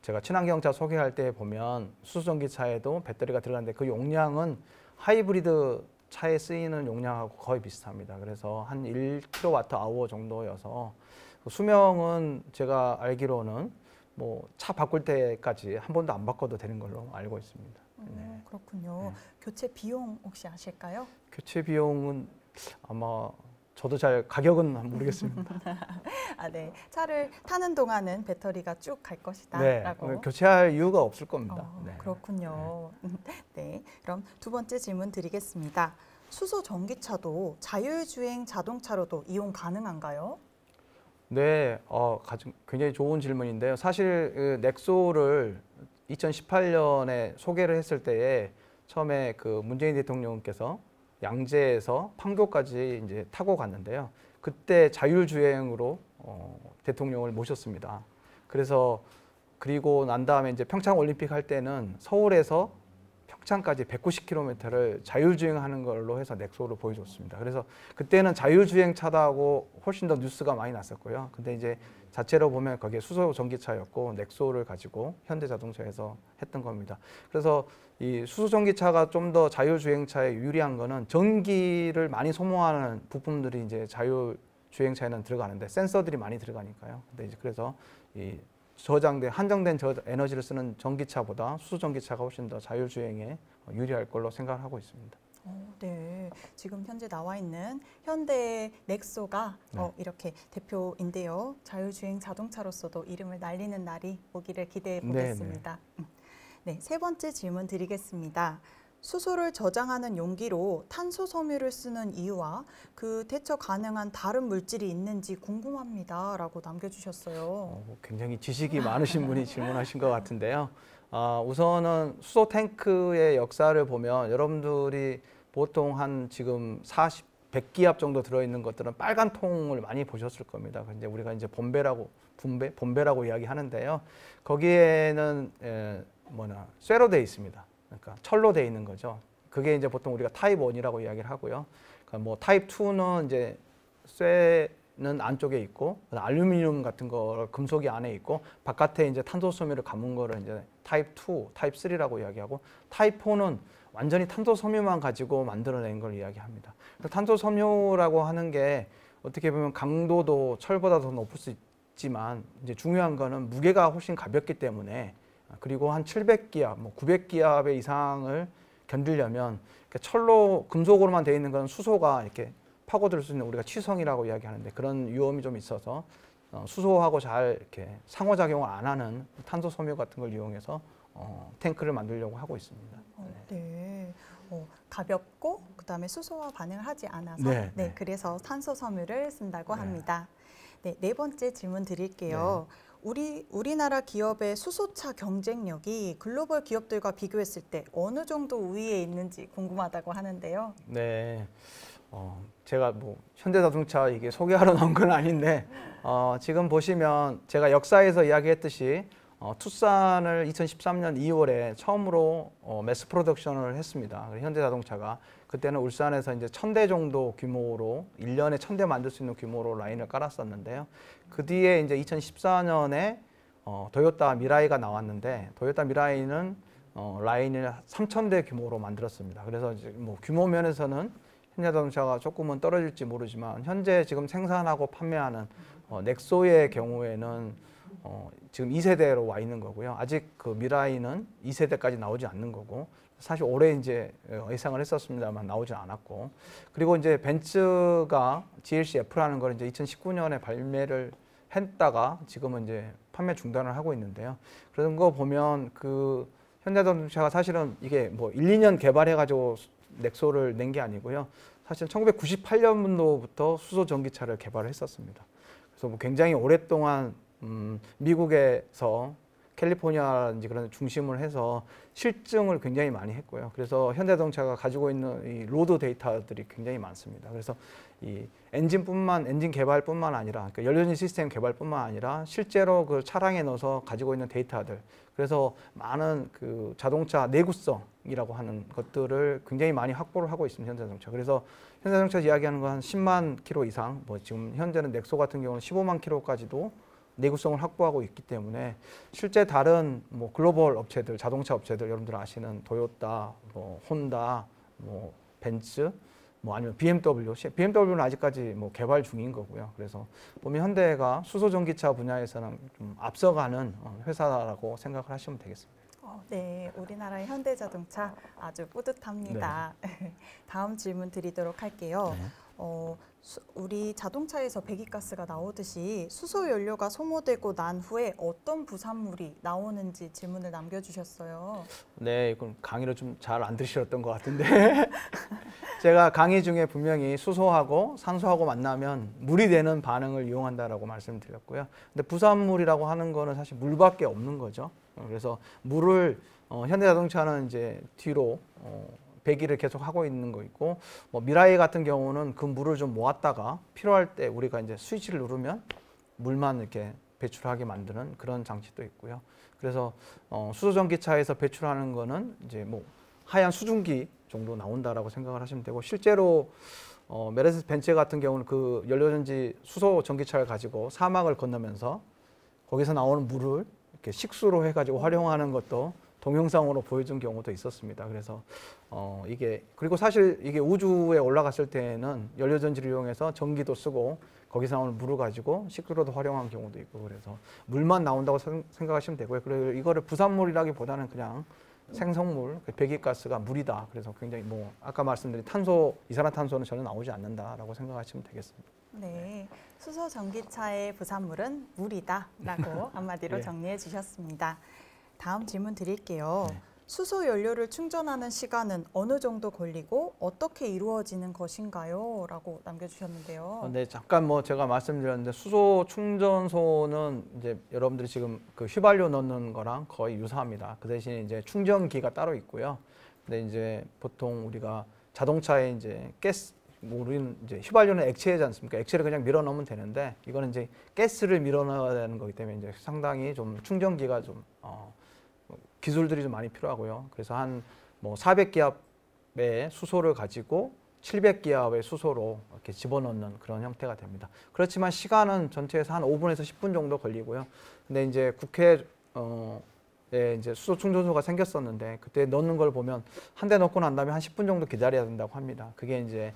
제가 친환경차 소개할 때 보면 수소 전기차에도 배터리가 들어가는데 그 용량은 하이브리드 차에 쓰이는 용량하고 거의 비슷합니다. 그래서 한 1kWh 정도여서 수명은 제가 알기로는 뭐 차 바꿀 때까지 한 번도 안 바꿔도 되는 걸로 알고 있습니다. 네. 그렇군요. 교체 비용 혹시 아실까요? 교체 비용은 아마 저도 잘 가격은 모르겠습니다. 네. 차를 타는 동안은 배터리가 쭉 갈 것이다. 네. 라고. 교체할 이유가 없을 겁니다. 그렇군요. 네. 그럼 두 번째 질문 드리겠습니다. 수소 전기차도 자율주행 자동차로도 이용 가능한가요? 네, 굉장히 좋은 질문인데요. 사실 넥소를 2018년에 소개를 했을 때에 처음에 문재인 대통령께서 양재에서 판교까지 이제 타고 갔는데요. 그때 자율주행으로 대통령을 모셨습니다. 그리고 난 다음에 이제 평창 올림픽 할 때는 서울에서 평창까지 190km를 자율주행하는 걸로 해서 넥소를 보여줬습니다. 그래서 그때는 자율주행차다고 훨씬 더 뉴스가 많이 났었고요. 근데 이제 자체로 보면 거기에 수소 전기차였고 넥소를 가지고 현대자동차에서 했던 겁니다. 그래서 이 수소 전기차가 좀 더 자율주행차에 유리한 거는 전기를 많이 소모하는 부품들이 이제 자율주행차에는 들어가는데 센서들이 많이 들어가니까요. 근데 이제 그래서 이 한정된 에너지를 쓰는 전기차보다 수소 전기차가 훨씬 더 자율주행에 유리할 걸로 생각하고 있습니다. 네, 지금 현재 나와 있는 현대 넥소가 이렇게 대표인데요. 자율주행 자동차로서도 이름을 날리는 날이 오기를 기대해 보겠습니다. 네, 세 번째 질문 드리겠습니다. 수소를 저장하는 용기로 탄소 섬유를 쓰는 이유와 그 대처 가능한 다른 물질이 있는지 궁금합니다. 라고 남겨주셨어요. 굉장히 지식이 많으신 분이 질문하신 것 같은데요. 우선은 수소 탱크의 역사를 보면 여러분들이 보통 한 지금 100기압 정도 들어있는 것들은 빨간 통을 많이 보셨을 겁니다. 이제 우리가 이제 본배라고 이야기하는데요. 거기에는 쇠로 되어 있습니다. 그러니까 철로 되어 있는 거죠. 그게 이제 보통 우리가 타입 1이라고 이야기를 하고요. 그러니까 뭐 타입 2는 이제 쇠는 안쪽에 있고 알루미늄 같은 거 금속이 안에 있고 바깥에 이제 탄소 섬유를 감은 거를 이제 타입 2, 타입 3라고 이야기하고 타입 4는 완전히 탄소 섬유만 가지고 만들어낸 걸 이야기합니다. 탄소 섬유라고 하는 게 어떻게 보면 강도도 철보다 더 높을 수 있지만 이제 중요한 거는 무게가 훨씬 가볍기 때문에 그리고 한 700기압, 900기압의 이상을 견디려면 철로 금속으로만 되어 있는 건 수소가 이렇게 파고들 수 있는 우리가 취성이라고 이야기하는데 그런 위험이 좀 있어서 수소하고 잘 이렇게 상호작용을 안 하는 탄소 섬유 같은 걸 이용해서 탱크를 만들려고 하고 있습니다. 네. 가볍고 그다음에 수소와 반응을 하지 않아서 그래서 탄소 섬유를 쓴다고 합니다. 네 번째 질문 드릴게요. 우리나라 기업의 수소차 경쟁력이 글로벌 기업들과 비교했을 때 어느 정도 우위에 있는지 궁금하다고 하는데요. 네. 제가 뭐 현대자동차 이게 소개하러 나온 건 아닌데 지금 보시면 제가 역사에서 이야기했듯이 투싼을 2013년 2월에 처음으로 매스 프로덕션을 했습니다. 현대자동차가 그때는 울산에서 이제 1000대 정도 규모로 1년에 1000대 만들 수 있는 규모로 라인을 깔았었는데요. 그 뒤에 이제 2014년에 도요타 미라이가 나왔는데 도요타 미라이는 라인을 3000대 규모로 만들었습니다. 그래서 이제 뭐 규모 면에서는 현대자동차가 조금은 떨어질지 모르지만 현재 지금 생산하고 판매하는 넥소의 경우에는 지금 2세대로 와 있는 거고요. 아직 그 미라이는 2세대까지 나오지 않는 거고 사실 올해 이제 예상을 했었습니다만 나오지 않았고 그리고 이제 벤츠가 GLC F라는 걸 이제 2019년에 발매를 했다가 지금은 이제 판매 중단을 하고 있는데요. 그런 거 보면 그 현대자동차가 사실은 이게 뭐 1, 2년 개발해가지고 넥소를 낸 게 아니고요. 사실 1998년도부터 수소 전기차를 개발을 했었습니다. 그래서 뭐 굉장히 오랫동안 미국에서 캘리포니아라든지 그런 중심을 해서 실증을 굉장히 많이 했고요. 그래서 현대자동차가 가지고 있는 이 로드 데이터들이 굉장히 많습니다. 그래서 이 엔진 개발뿐만 아니라 그러니까 연료전지 시스템 개발뿐만 아니라 실제로 그 차량에 넣어서 가지고 있는 데이터들 그래서 많은 그 자동차 내구성이라고 하는 것들을 굉장히 많이 확보를 하고 있습니다. 현대자동차. 그래서 현대자동차 이야기하는 건 한 10만 킬로 이상 뭐 지금 현재는 넥소 같은 경우는 15만 킬로까지도 내구성을 확보하고 있기 때문에 실제 다른 뭐 글로벌 업체들, 자동차 업체들 여러분들 아시는 도요타, 뭐 혼다, 뭐 벤츠, 뭐 아니면 BMW는 아직까지 뭐 개발 중인 거고요. 그래서 보면 현대가 수소 전기차 분야에서는 좀 앞서가는 회사라고 생각을 하시면 되겠습니다. 네, 우리나라의 현대자동차 아주 뿌듯합니다. 네. 다음 질문 드리도록 할게요. 우리 자동차에서 배기가스가 나오듯이 수소 연료가 소모되고 난 후에 어떤 부산물이 나오는지 질문을 남겨주셨어요. 네, 이건 강의를 좀 잘 안 들으셨던 것 같은데 제가 강의 중에 분명히 수소하고 산소하고 만나면 물이 되는 반응을 이용한다라고 말씀드렸고요. 근데 부산물이라고 하는 거는 사실 물밖에 없는 거죠. 그래서 물을 현대자동차는 이제 뒤로 배기를 계속 하고 있는 거 있고 뭐 미라이 같은 경우는 그 물을 좀 모았다가 필요할 때 우리가 이제 스위치를 누르면 물만 이렇게 배출하게 만드는 그런 장치도 있고요. 그래서 수소 전기차에서 배출하는 거는 이제 뭐 하얀 수증기 정도 나온다라고 생각을 하시면 되고 실제로 메르세데스 벤츠 같은 경우는 그 연료전지 수소 전기차를 가지고 사막을 건너면서 거기서 나오는 물을 이렇게 식수로 해가지고 활용하는 것도 동영상으로 보여준 경우도 있었습니다. 그래서 그리고 사실 이게 우주에 올라갔을 때는 연료전지를 이용해서 전기도 쓰고 거기서 나오는 물을 가지고 식수로도 활용한 경우도 있고 그래서 물만 나온다고 생각하시면 되고요. 그리고 이거를 부산물이라기보다는 그냥 생성물, 배기가스가 물이다. 그래서 굉장히 뭐 아까 말씀드린 이산화탄소는 전혀 나오지 않는다라고 생각하시면 되겠습니다. 네, 수소 전기차의 부산물은 물이다라고 한마디로 정리해 주셨습니다. 다음 질문 드릴게요. 수소 연료를 충전하는 시간은 어느 정도 걸리고 어떻게 이루어지는 것인가요? 라고 남겨주셨는데요. 네, 잠깐 제가 말씀드렸는데 수소 충전소는 이제 여러분들이 지금 그 휘발유 넣는 거랑 거의 유사합니다. 그 대신에 이제 충전기가 따로 있고요. 근데 이제 보통 우리가 자동차에 이제 가스, 우리는 이제 휘발유는 액체이지 않습니까? 액체를 그냥 밀어 넣으면 되는데 이거는 이제 가스를 밀어 넣어야 되는 거기 때문에 이제 상당히 좀 충전기가 좀 기술들이 좀 많이 필요하고요. 그래서 한 400기압의 수소를 가지고 700기압의 수소로 이렇게 집어넣는 그런 형태가 됩니다. 그렇지만 시간은 전체에서 한 5분에서 10분 정도 걸리고요. 근데 이제 국회에 이제 수소 충전소가 생겼었는데 그때 넣는 걸 보면 한 대 넣고 난 다음에 한 10분 정도 기다려야 된다고 합니다. 그게 이제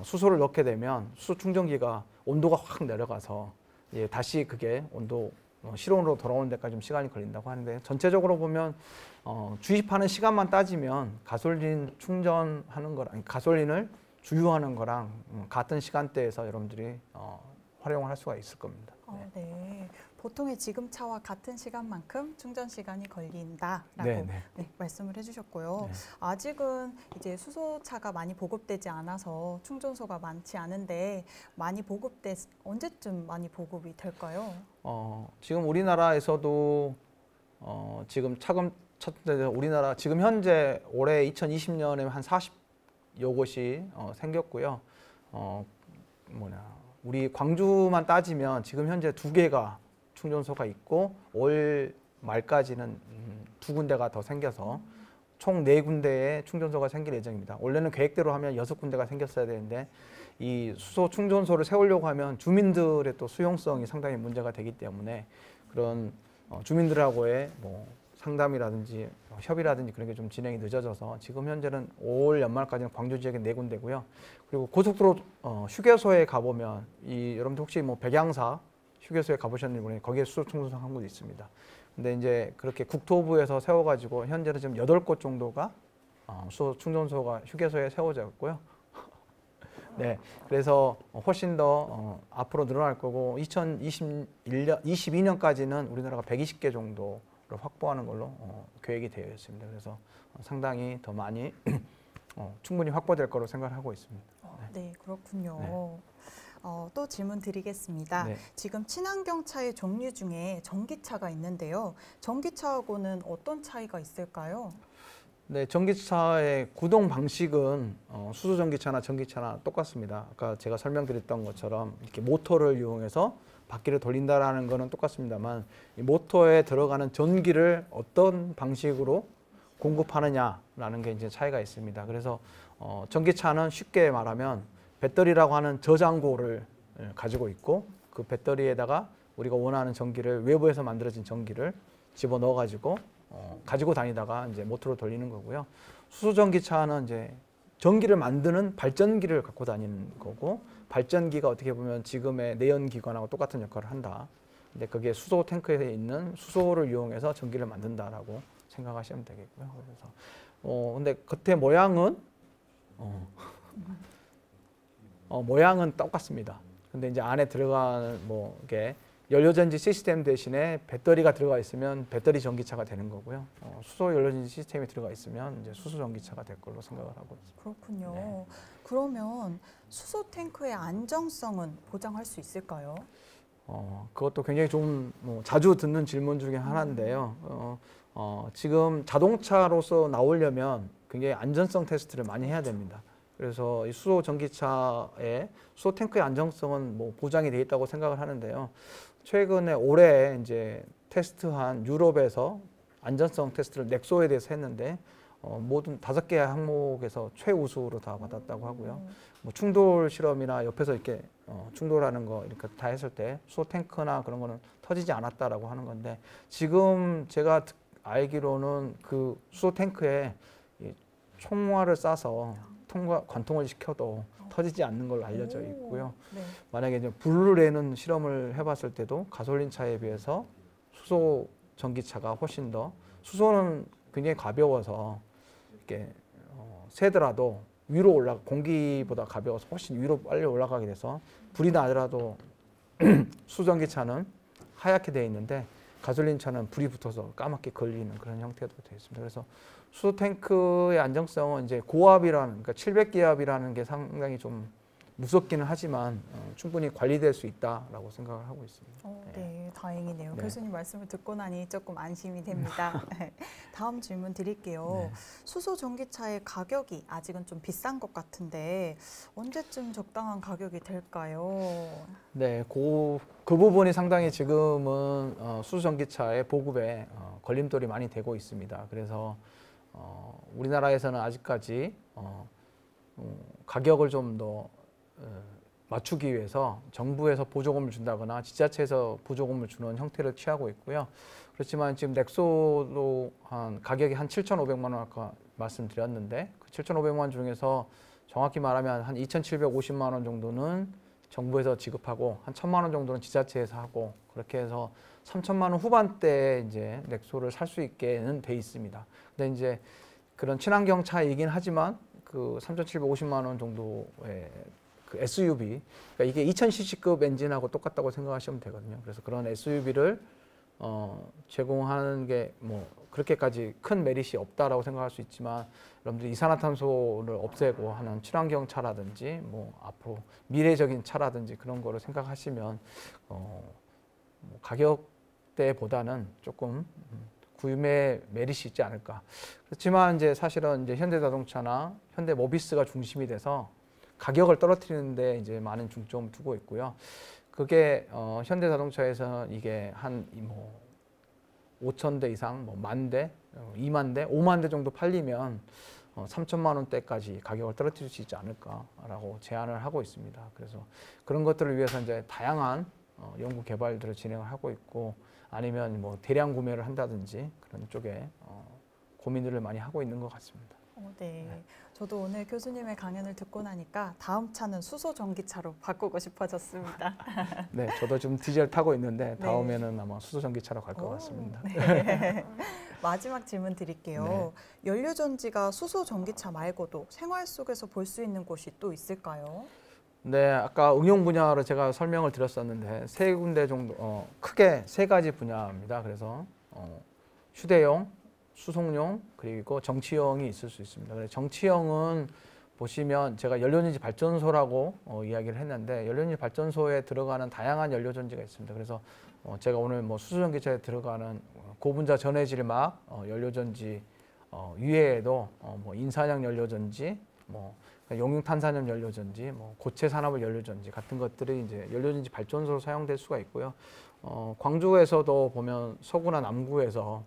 수소를 넣게 되면 수소 충전기가 온도가 확 내려가서 다시 그게 온도 실온으로 돌아오는 데까지 좀 시간이 걸린다고 하는데 전체적으로 보면 주입하는 시간만 따지면 가솔린 충전하는 거랑 가솔린을 주유하는 거랑 같은 시간대에서 여러분들이 활용을 할 수가 있을 겁니다. 네. 보통의 지금 차와 같은 시간만큼 충전 시간이 걸린다라고 네, 말씀을 해주셨고요. 네. 아직은 이제 수소차가 많이 보급되지 않아서 충전소가 많지 않은데 언제쯤 많이 보급이 될까요? 지금 우리나라에서도 지금 우리나라 지금 현재 올해 2020년에 한 40여 곳이 생겼고요. 우리 광주만 따지면 지금 현재 2개가 충전소가 있고 올 말까지는 2군데가 더 생겨서 총 4군데의 충전소가 생길 예정입니다. 원래는 계획대로 하면 6군데가 생겼어야 되는데 이 수소 충전소를 세우려고 하면 주민들의 또 수용성이 상당히 문제가 되기 때문에 그런 주민들하고의 상담이라든지 협의라든지 그런 게 좀 진행이 늦어져서 지금 현재는 올 연말까지는 광주 지역에 4군데고요. 그리고 고속도로 휴게소에 가보면 여러분들 혹시 백양사 휴게소에 가보셨는지 모르겠는데 거기에 수소 충전소 한 곳이 있습니다. 근데 이제 그렇게 국토부에서 세워가지고 현재는 지금 8곳 정도가 수소 충전소가 휴게소에 세워져 있고요. 네, 그래서 훨씬 더 앞으로 늘어날 거고 2022년까지는 우리나라가 120개 정도를 확보하는 걸로 계획이 되어 있습니다. 그래서 상당히 더 많이 충분히 확보될 거로 생각을 하고 있습니다. 네, 그렇군요. 네. 또 질문 드리겠습니다. 네. 지금 친환경차의 종류 중에 전기차가 있는데요. 전기차하고는 어떤 차이가 있을까요? 네, 전기차의 구동 방식은 수소 전기차나 전기차나 똑같습니다. 아까 제가 설명드렸던 것처럼 이렇게 모터를 이용해서 바퀴를 돌린다라는 거는 똑같습니다만 이 모터에 들어가는 전기를 어떤 방식으로 공급하느냐라는 게 이제 차이가 있습니다. 그래서 전기차는 쉽게 말하면 배터리라고 하는 저장고를 가지고 있고 그 배터리에다가 우리가 원하는 전기를 외부에서 만들어진 전기를 집어 넣어 가지고 가지고 다니다가 이제 모터로 돌리는 거고요. 수소 전기차는 이제 전기를 만드는 발전기를 갖고 다니는 거고 발전기가 어떻게 보면 지금의 내연기관하고 똑같은 역할을 한다. 근데 그게 수소 탱크에 있는 수소를 이용해서 전기를 만든다라고 생각하시면 되겠고요. 그래서 근데 겉에 모양은 모양은 똑같습니다. 근데 이제 안에 들어가는 이게 연료전지 시스템 대신에 배터리가 들어가 있으면 배터리 전기차가 되는 거고요. 수소 연료전지 시스템이 들어가 있으면 이제 수소 전기차가 될 걸로 생각을 하고 있습니다. 그렇군요. 네. 그러면 수소 탱크의 안정성은 보장할 수 있을까요? 그것도 굉장히 좀 자주 듣는 질문 중에 하나인데요. 지금 자동차로서 나오려면 굉장히 안전성 테스트를 많이 해야 됩니다. 그래서 이 수소 전기차의 수소 탱크의 안정성은 보장이 되어 있다고 생각을 하는데요. 최근에 올해 이제 테스트한 유럽에서 안전성 테스트를 넥소에 대해서 했는데 모든 5개 항목에서 최우수로 다 받았다고 하고요. 충돌 실험이나 옆에서 이렇게 충돌하는 거 이렇게 다 했을 때 수소 탱크나 그런 거는 터지지 않았다라고 하는 건데 지금 제가 알기로는 그 수소 탱크에 총알을 쏴서 관통을 시켜도 터지지 않는 걸로 알려져 있고요. 네. 만약에 이제 불을 내는 실험을 해봤을 때도 가솔린 차에 비해서 수소 전기차가 훨씬 더 수소는 굉장히 가벼워서 이렇게 새더라도 위로 공기보다 가벼워서 훨씬 위로 빨리 올라가게 돼서 불이 나더라도 수소 전기차는 하얗게 되어 있는데 가솔린 차는 불이 붙어서 까맣게 걸리는 그런 형태도 되어 있습니다. 그래서 수소 탱크의 안정성은 이제 고압이라는, 그러니까 700기압이라는 게 상당히 좀 무섭기는 하지만 충분히 관리될 수 있다라고 생각을 하고 있습니다. 네, 다행이네요. 네. 교수님 말씀을 듣고 나니 조금 안심이 됩니다. 다음 질문 드릴게요. 네. 수소 전기차의 가격이 아직은 좀 비싼 것 같은데 언제쯤 적당한 가격이 될까요? 네, 그 부분이 상당히 지금은 수소 전기차의 보급에 걸림돌이 많이 되고 있습니다. 그래서 우리나라에서는 아직까지 가격을 좀 더 맞추기 위해서 정부에서 보조금을 준다거나 지자체에서 보조금을 주는 형태를 취하고 있고요. 그렇지만 지금 넥소도 가격이 한 7,500만 원 아까 말씀드렸는데 그 7,500만 원 중에서 정확히 말하면 한 2,750만 원 정도는 정부에서 지급하고 한 1,000만 원 정도는 지자체에서 하고 그렇게 해서 3,000만 원 후반대에 이제 넥소를 살 수 있게는 돼 있습니다. 근데 이제 그런 친환경 차이긴 하지만 그 3,750만 원 정도의 그 SUV, 그러니까 이게 2000cc급 엔진하고 똑같다고 생각하시면 되거든요. 그래서 그런 SUV를 제공하는 게 뭐 그렇게까지 큰 메리트이 없다라고 생각할 수 있지만 여러분들이 이산화탄소를 없애고 하는 친환경 차라든지 뭐 앞으로 미래적인 차라든지 그런 거를 생각하시면 뭐 가격대보다는 조금 구매 메리트이 있지 않을까. 그렇지만 이제 사실은 이제 현대자동차나 현대모비스가 중심이 돼서 가격을 떨어뜨리는데 이제 많은 중점을 두고 있고요. 그게 현대자동차에서 이게 한 뭐 5,000대 이상, 뭐 10,000대, 20,000대, 50,000대 정도 팔리면 3,000만 원대까지 가격을 떨어뜨릴 수 있지 않을까라고 제안을 하고 있습니다. 그래서 그런 것들을 위해서 이제 다양한 연구 개발들을 진행을 하고 있고 아니면 뭐 대량 구매를 한다든지 그런 쪽에 고민들을 많이 하고 있는 것 같습니다. 네. 저도 오늘 교수님의 강연을 듣고 나니까 다음 차는 수소 전기차로 바꾸고 싶어졌습니다. 네, 저도 지금 디젤 타고 있는데 다음에는 아마 수소 전기차로 갈 것 같습니다. 네. 마지막 질문 드릴게요. 연료전지가 수소 전기차 말고도 생활 속에서 볼 수 있는 곳이 또 있을까요? 네, 아까 응용 분야로 제가 설명을 드렸었는데 세 군데 정도, 크게 세 가지 분야입니다. 그래서 휴대용, 수송용, 그리고 정치형이 있을 수 있습니다. 그래서 정치형은 보시면 제가 연료전지 발전소라고 이야기를 했는데 연료전지 발전소에 들어가는 다양한 연료전지가 있습니다. 그래서 제가 오늘 뭐 수소전기차에 들어가는 고분자 전해질막 연료전지 이외에도 뭐 인산형 연료전지, 뭐 용융탄산염 연료전지, 뭐 고체 산화물 연료전지 같은 것들이 이제 연료전지 발전소로 사용될 수가 있고요. 광주에서도 보면 서구나 남구에서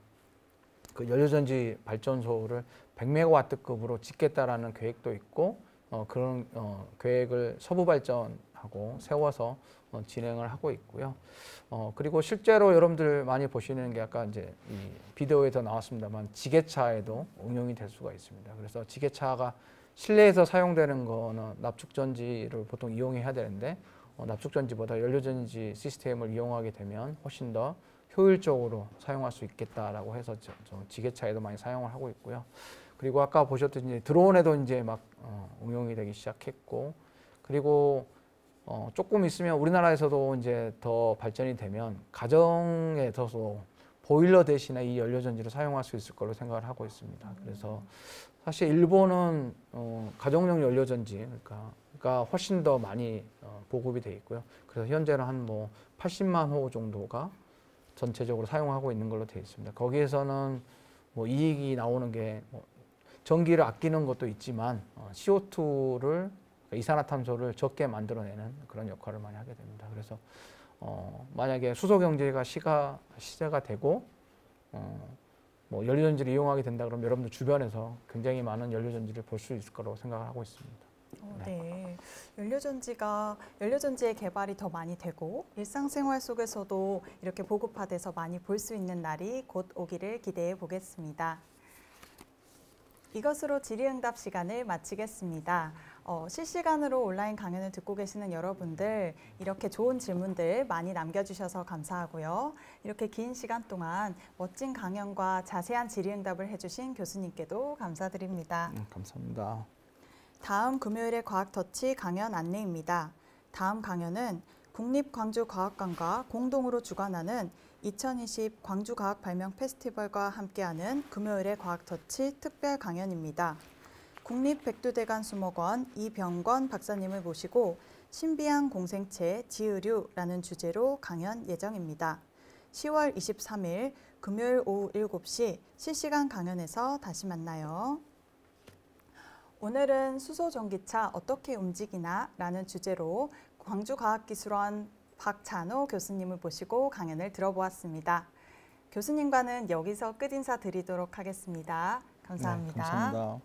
그 연료전지 발전소를 100메가와트급으로 짓겠다라는 계획도 있고 그런 계획을 서부발전하고 세워서 진행을 하고 있고요. 그리고 실제로 여러분들 많이 보시는 게 아까 이제 이 비디오에도 나왔습니다만 지게차에도 응용이 될 수가 있습니다. 그래서 지게차가 실내에서 사용되는 거는 납축전지를 보통 이용해야 되는데 납축전지보다 연료전지 시스템을 이용하게 되면 훨씬 더 효율적으로 사용할 수 있겠다라고 해서 저 지게차에도 많이 사용을 하고 있고요. 그리고 아까 보셨듯이 드론에도 이제 막 응용이 되기 시작했고, 그리고 조금 있으면 우리나라에서도 이제 더 발전이 되면 가정에서도 보일러 대신에 이 연료전지를 사용할 수 있을 거로 생각을 하고 있습니다. 그래서 사실 일본은 가정용 연료전지 그러니까 훨씬 더 많이 보급이 돼 있고요. 그래서 현재는 한 뭐 80만 호 정도가 전체적으로 사용하고 있는 걸로 되어 있습니다. 거기에서는 뭐 이익이 나오는 게 뭐 전기를 아끼는 것도 있지만 CO2를 이산화탄소를 적게 만들어내는 그런 역할을 많이 하게 됩니다. 그래서 만약에 수소 경제가 시제가 되고 뭐 연료전지를 이용하게 된다 그러면 여러분들 주변에서 굉장히 많은 연료전지를 볼 수 있을 거라고 생각을 하고 있습니다. 네, 연료전지의 개발이 더 많이 되고 일상생활 속에서도 이렇게 보급화돼서 많이 볼 수 있는 날이 곧 오기를 기대해 보겠습니다. 이것으로 질의응답 시간을 마치겠습니다. 실시간으로 온라인 강연을 듣고 계시는 여러분들 이렇게 좋은 질문들 많이 남겨주셔서 감사하고요. 이렇게 긴 시간 동안 멋진 강연과 자세한 질의응답을 해주신 교수님께도 감사드립니다. 감사합니다. 다음 금요일의 과학터치 강연 안내입니다. 다음 강연은 국립광주과학관과 공동으로 주관하는 2020 광주과학발명 페스티벌과 함께하는 금요일의 과학터치 특별 강연입니다. 국립백두대간수목원 이병권 박사님을 모시고 신비한 공생체 지으류라는 주제로 강연 예정입니다. 10월 23일 금요일 오후 7시 실시간 강연에서 다시 만나요. 오늘은 수소전기차 어떻게 움직이나 라는 주제로 광주과학기술원 박찬호 교수님을 모시고 강연을 들어보았습니다. 교수님과는 여기서 끝인사 드리도록 하겠습니다. 감사합니다. 네, 감사합니다.